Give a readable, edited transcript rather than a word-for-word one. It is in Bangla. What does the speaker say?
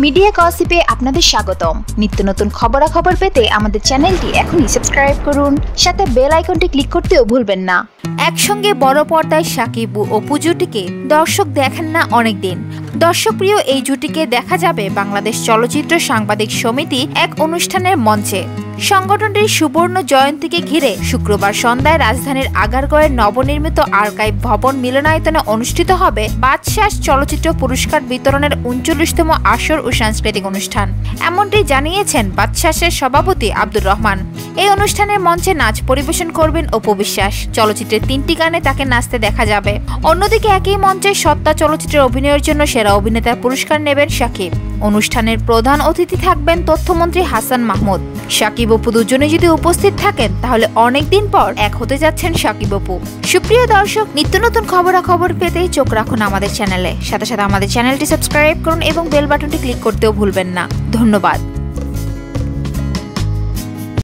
মিডিয়া গসিপে আপনাদের স্বাগতম। নিত্য নতুন খবরাখবর পেতে আমাদের চ্যানেলটি এখনই সাবস্ক্রাইব করুন, সাথে বেল আইকনটি ক্লিক করতেও ভুলবেন না। একসঙ্গে বড় পর্দায় শাকিব ও অপু জুটিকে দর্শক দেখেন না অনেকদিন। দর্শকপ্রিয় এই জুটিকে দেখা যাবে বাংলাদেশ চলচ্চিত্র সাংবাদিক সমিতি এক অনুষ্ঠানের মঞ্চে। সংগঠনটির সুবর্ণ জয়ন্তীকে ঘিরে শুক্রবার সন্ধ্যায় রাজধানীর আগারগাঁওয়ের নবনির্মিত আর্কাইভ ভবন মিলনায়তনে অনুষ্ঠিত হবে বাদশাহ চলচ্চিত্র পুরস্কার বিতরণের ৩৯তম আসর ও সাংস্কৃতিক অনুষ্ঠান। এমনটি জানিয়েছেন বাদশাহের সভাপতি আব্দুর রহমান। এই অনুষ্ঠানের মঞ্চে নাচ পরিবেশন করবেন অপু বিশ্বাস। চলচ্চিত্রের ৩টি গানে তাকে নাচতে দেখা যাবে। অন্যদিকে একই মঞ্চে সত্তা চলচ্চিত্রের অভিনয়ের জন্য সেরা অভিনেতার পুরস্কার নেবেন শাকিব। অনুষ্ঠানের প্রধান অতিথি থাকবেন তথ্যমন্ত্রী হাসান মাহমুদ। শাকিব অপু দুজনে যদি উপস্থিত থাকেন তাহলে অনেকদিন পর এক হতে যাচ্ছেন শাকিব অপু। সুপ্রিয় দর্শক, নিত্য নতুন খবরাখবর পেতে চোখ রাখুন আমাদের চ্যানেলে। সাথে সাথে আমাদের চ্যানেলটি সাবস্ক্রাইব করুন এবং বেল বাটনটি ক্লিক করতেও ভুলবেন না। ধন্যবাদ।